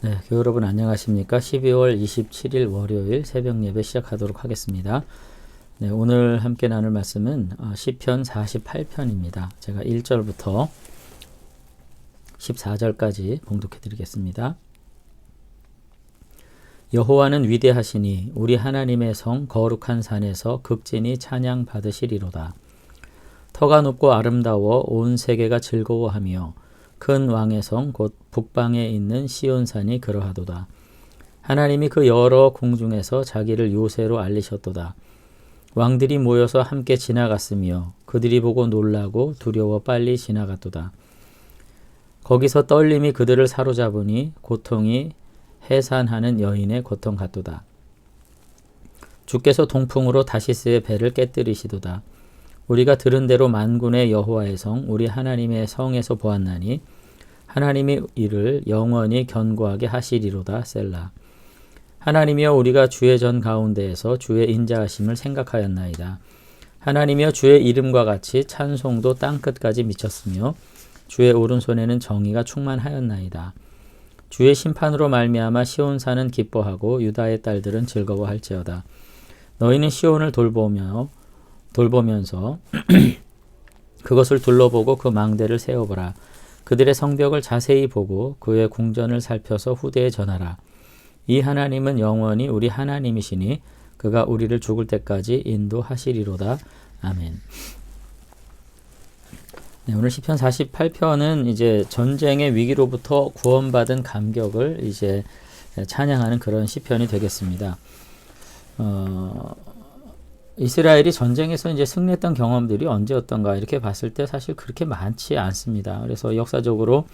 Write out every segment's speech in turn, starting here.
네, 교회 여러분 안녕하십니까? 12월 27일 월요일 새벽 예배 시작하도록 하겠습니다. 네, 오늘 함께 나눌 말씀은 시편 48편입니다. 제가 1절부터 14절까지 봉독해 드리겠습니다. 여호와는 위대하시니 우리 하나님의 성 거룩한 산에서 극진히 찬양 받으시리로다. 터가 높고 아름다워 온 세계가 즐거워하며 큰 왕의 성 곧 북방에 있는 시온산이 그러하도다. 하나님이 그 여러 궁중에서 자기를 요새로 알리셨도다. 왕들이 모여서 함께 지나갔으며 그들이 보고 놀라고 두려워 빨리 지나갔도다. 거기서 떨림이 그들을 사로잡으니 고통이 해산하는 여인의 고통 같도다. 주께서 동풍으로 다시스의 배를 깨뜨리시도다. 우리가 들은 대로 만군의 여호와의 성 우리 하나님의 성에서 보았나니 하나님이 이를 영원히 견고하게 하시리로다. 셀라. 하나님이여 우리가 주의 전 가운데에서 주의 인자하심을 생각하였나이다. 하나님이여 주의 이름과 같이 찬송도 땅끝까지 미쳤으며 주의 오른손에는 정의가 충만하였나이다. 주의 심판으로 말미암아 시온산은 기뻐하고 유다의 딸들은 즐거워할지어다. 너희는 시온을 돌보면서 그것을 둘러보고 그 망대를 세워보라. 그들의 성벽을 자세히 보고 그의 궁전을 살펴서 후대에 전하라. 이 하나님은 영원히 우리 하나님이시니 그가 우리를 죽을 때까지 인도하시리로다. 아멘. 네, 오늘 시편 48편은 이제 전쟁의 위기로부터 구원받은 감격을 이제 찬양하는 그런 시편이 되겠습니다. 이스라엘이 전쟁에서 이제 승리했던 경험들이 언제였던가 이렇게 봤을 때 사실 그렇게 많지 않습니다. 그래서 역사적으로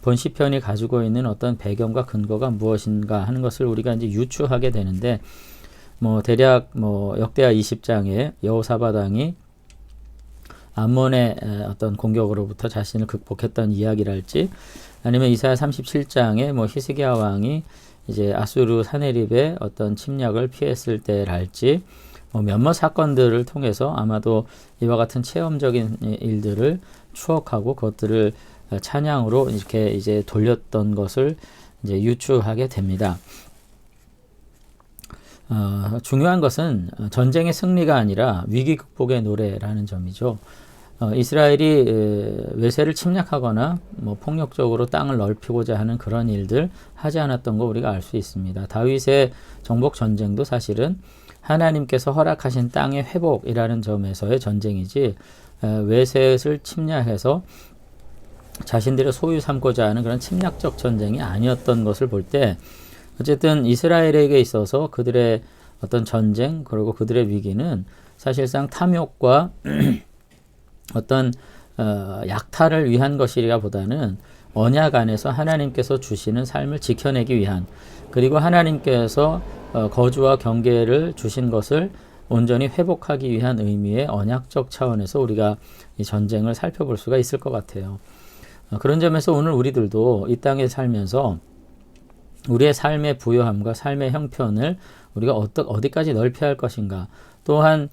본 시편이 가지고 있는 어떤 배경과 근거가 무엇인가 하는 것을 우리가 이제 유추하게 되는데, 대략 역대하 20장에 여호사밧 왕이 암몬의 어떤 공격으로부터 자신을 극복했던 이야기랄지, 아니면 이사야 37장에 히스기야 왕이 이제 아수르 사네립의 어떤 침략을 피했을 때랄지, 몇몇 사건들을 통해서 아마도 이와 같은 체험적인 일들을 추억하고 그것들을 찬양으로 이렇게 이제 돌렸던 것을 이제 유추하게 됩니다. 중요한 것은 전쟁의 승리가 아니라 위기 극복의 노래라는 점이죠. 이스라엘이 외세를 침략하거나 폭력적으로 땅을 넓히고자 하는 그런 일들 하지 않았던 거 우리가 알 수 있습니다. 다윗의 정복 전쟁도 사실은 하나님께서 허락하신 땅의 회복이라는 점에서의 전쟁이지 외셋을 침략해서 자신들의 소유 삼고자 하는 그런 침략적 전쟁이 아니었던 것을 볼 때, 어쨌든 이스라엘에게 있어서 그들의 어떤 전쟁 그리고 그들의 위기는 사실상 탐욕과 어떤 약탈을 위한 것이라 보다는 언약 안에서 하나님께서 주시는 삶을 지켜내기 위한, 그리고 하나님께서 거주와 경계를 주신 것을 온전히 회복하기 위한 의미의 언약적 차원에서 우리가 이 전쟁을 살펴볼 수가 있을 것 같아요. 그런 점에서 오늘 우리들도 이 땅에 살면서 우리의 삶의 부요함과 삶의 형편을 우리가 어디까지 넓혀야 할 것인가, 또한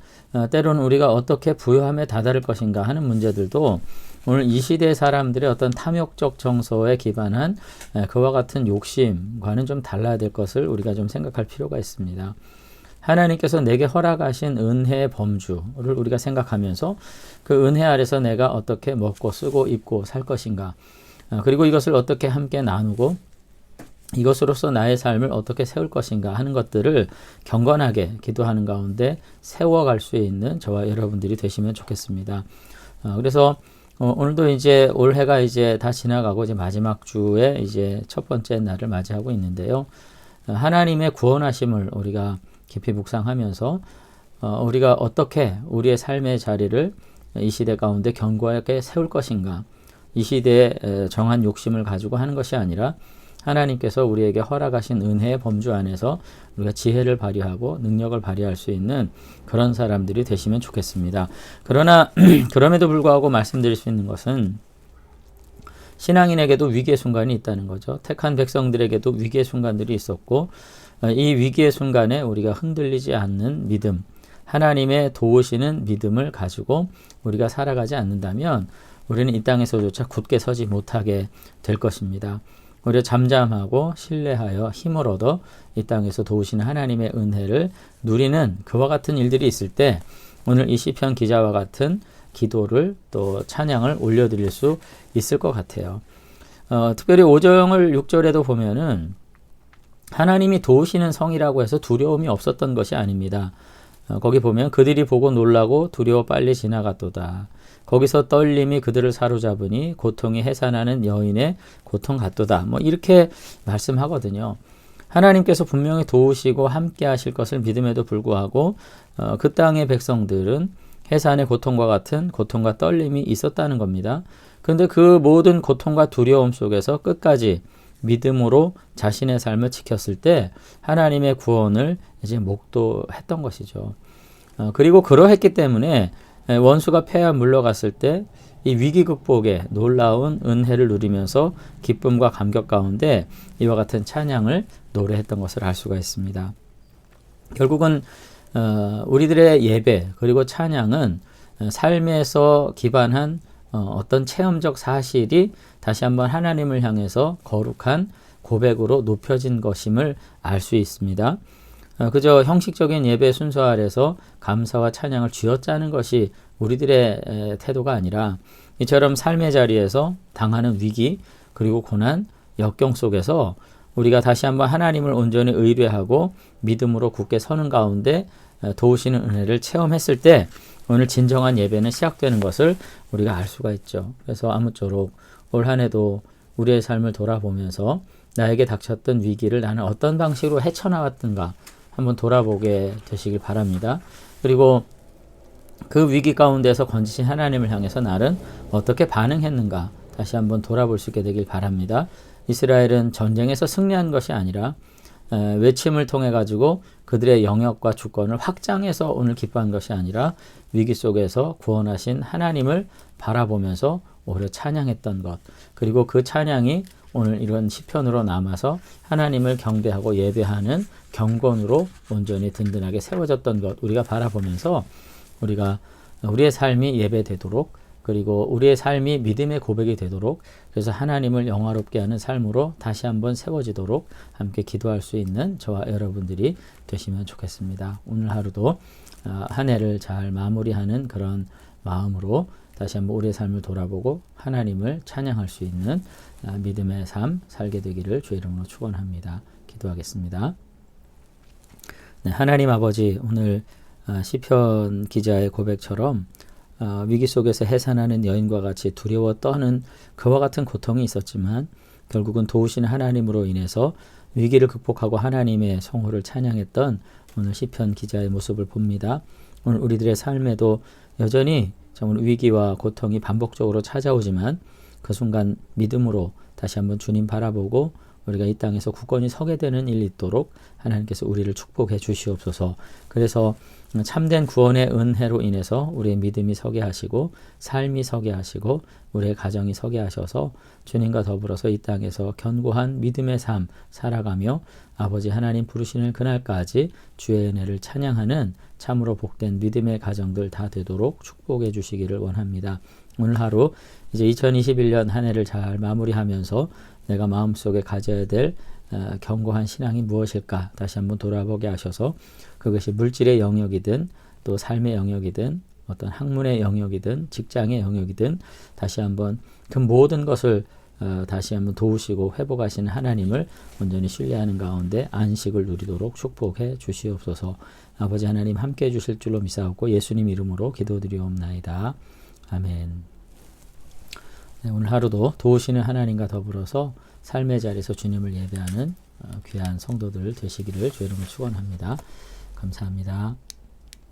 때로는 우리가 어떻게 부요함에 다다를 것인가 하는 문제들도 오늘 이 시대 사람들의 어떤 탐욕적 정서에 기반한 그와 같은 욕심과는 좀 달라야 될 것을 우리가 좀 생각할 필요가 있습니다. 하나님께서 내게 허락하신 은혜의 범주를 우리가 생각하면서 그 은혜 아래서 내가 어떻게 먹고 쓰고 입고 살 것인가, 그리고 이것을 어떻게 함께 나누고 이것으로서 나의 삶을 어떻게 세울 것인가 하는 것들을 경건하게 기도하는 가운데 세워갈 수 있는 저와 여러분들이 되시면 좋겠습니다. 그래서 오늘도 이제 올해가 이제 다 지나가고 이제 마지막 주에 이제 첫 번째 날을 맞이하고 있는데요. 하나님의 구원하심을 우리가 깊이 묵상하면서 우리가 어떻게 우리의 삶의 자리를 이 시대 가운데 견고하게 세울 것인가, 이 시대에 정한 욕심을 가지고 하는 것이 아니라 하나님께서 우리에게 허락하신 은혜의 범주 안에서 우리가 지혜를 발휘하고 능력을 발휘할 수 있는 그런 사람들이 되시면 좋겠습니다. 그러나 그럼에도 불구하고 말씀드릴 수 있는 것은 신앙인에게도 위기의 순간이 있다는 거죠. 택한 백성들에게도 위기의 순간들이 있었고, 이 위기의 순간에 우리가 흔들리지 않는 믿음, 하나님의 도우시는 믿음을 가지고 우리가 살아가지 않는다면 우리는 이 땅에서조차 굳게 서지 못하게 될 것입니다. 오히려 잠잠하고 신뢰하여 힘을 얻어 이 땅에서 도우시는 하나님의 은혜를 누리는 그와 같은 일들이 있을 때 오늘 이 시편 기자와 같은 기도를 또 찬양을 올려드릴 수 있을 것 같아요. 특별히 5절 6절에도 보면은 하나님이 도우시는 성이라고 해서 두려움이 없었던 것이 아닙니다. 거기 보면 그들이 보고 놀라고 두려워 빨리 지나갔도다. 거기서 떨림이 그들을 사로잡으니 고통이 해산하는 여인의 고통 같도다. 뭐 이렇게 말씀하거든요. 하나님께서 분명히 도우시고 함께 하실 것을 믿음에도 불구하고 그 땅의 백성들은 해산의 고통과 같은 고통과 떨림이 있었다는 겁니다. 그런데 그 모든 고통과 두려움 속에서 끝까지 믿음으로 자신의 삶을 지켰을 때 하나님의 구원을 이제 목도했던 것이죠. 그리고 그러했기 때문에 원수가 패하 물러갔을 때 이 위기 극복에 놀라운 은혜를 누리면서 기쁨과 감격 가운데 이와 같은 찬양을 노래했던 것을 알 수가 있습니다. 결국은 우리들의 예배 그리고 찬양은 삶에서 기반한 어떤 체험적 사실이 다시 한번 하나님을 향해서 거룩한 고백으로 높여진 것임을 알 수 있습니다. 그저 형식적인 예배 순서 아래서 감사와 찬양을 쥐어짜는 것이 우리들의 태도가 아니라 이처럼 삶의 자리에서 당하는 위기 그리고 고난, 역경 속에서 우리가 다시 한번 하나님을 온전히 의뢰하고 믿음으로 굳게 서는 가운데 도우시는 은혜를 체험했을 때 오늘 진정한 예배는 시작되는 것을 우리가 알 수가 있죠. 그래서 아무쪼록 올 한 해도 우리의 삶을 돌아보면서 나에게 닥쳤던 위기를 나는 어떤 방식으로 헤쳐나갔던가 한번 돌아보게 되시길 바랍니다. 그리고 그 위기 가운데서 건지신 하나님을 향해서 나는 어떻게 반응했는가 다시 한번 돌아볼 수 있게 되길 바랍니다. 이스라엘은 전쟁에서 승리한 것이 아니라 외침을 통해 가지고 그들의 영역과 주권을 확장해서 오늘 기뻐한 것이 아니라 위기 속에서 구원하신 하나님을 바라보면서 오히려 찬양했던 것, 그리고 그 찬양이 오늘 이런 시편으로 남아서 하나님을 경배하고 예배하는 경건으로 온전히 든든하게 세워졌던 것 우리가 바라보면서 우리가 우리의 삶이 예배되도록 그리고 우리의 삶이 믿음의 고백이 되도록 그래서 하나님을 영화롭게 하는 삶으로 다시 한번 세워지도록 함께 기도할 수 있는 저와 여러분들이 되시면 좋겠습니다. 오늘 하루도 한 해를 잘 마무리하는 그런 마음으로 다시 한번 우리의 삶을 돌아보고 하나님을 찬양할 수 있는 믿음의 삶 살게 되기를 주의 이름으로 축원합니다. 기도하겠습니다. 네, 하나님 아버지 오늘 시편 기자의 고백처럼 위기 속에서 해산하는 여인과 같이 두려워 떠는 그와 같은 고통이 있었지만 결국은 도우시는 하나님으로 인해서 위기를 극복하고 하나님의 성호를 찬양했던 오늘 시편 기자의 모습을 봅니다. 오늘 우리들의 삶에도 여전히 정말 위기와 고통이 반복적으로 찾아오지만 그 순간 믿음으로 다시 한번 주님 바라보고 우리가 이 땅에서 굳건히 서게 되는 일이 있도록 하나님께서 우리를 축복해 주시옵소서. 그래서 참된 구원의 은혜로 인해서 우리의 믿음이 서게 하시고 삶이 서게 하시고 우리의 가정이 서게 하셔서 주님과 더불어서 이 땅에서 견고한 믿음의 삶 살아가며 아버지 하나님 부르시는 그날까지 주의 은혜를 찬양하는 참으로 복된 믿음의 가정들 다 되도록 축복해 주시기를 원합니다. 오늘 하루 이제 2021년 한 해를 잘 마무리하면서 내가 마음속에 가져야 될 견고한 신앙이 무엇일까 다시 한번 돌아보게 하셔서 그것이 물질의 영역이든 또 삶의 영역이든 어떤 학문의 영역이든 직장의 영역이든 다시 한번 그 모든 것을 다시 한번 도우시고 회복하시는 하나님을 온전히 신뢰하는 가운데 안식을 누리도록 축복해 주시옵소서. 아버지 하나님 함께해 주실 줄로 믿사옵고 예수님 이름으로 기도드리옵나이다. 아멘. 네, 오늘 하루도 도우시는 하나님과 더불어서 삶의 자리에서 주님을 예배하는 귀한 성도들 되시기를 주의 이름으로 축원합니다. 감사합니다.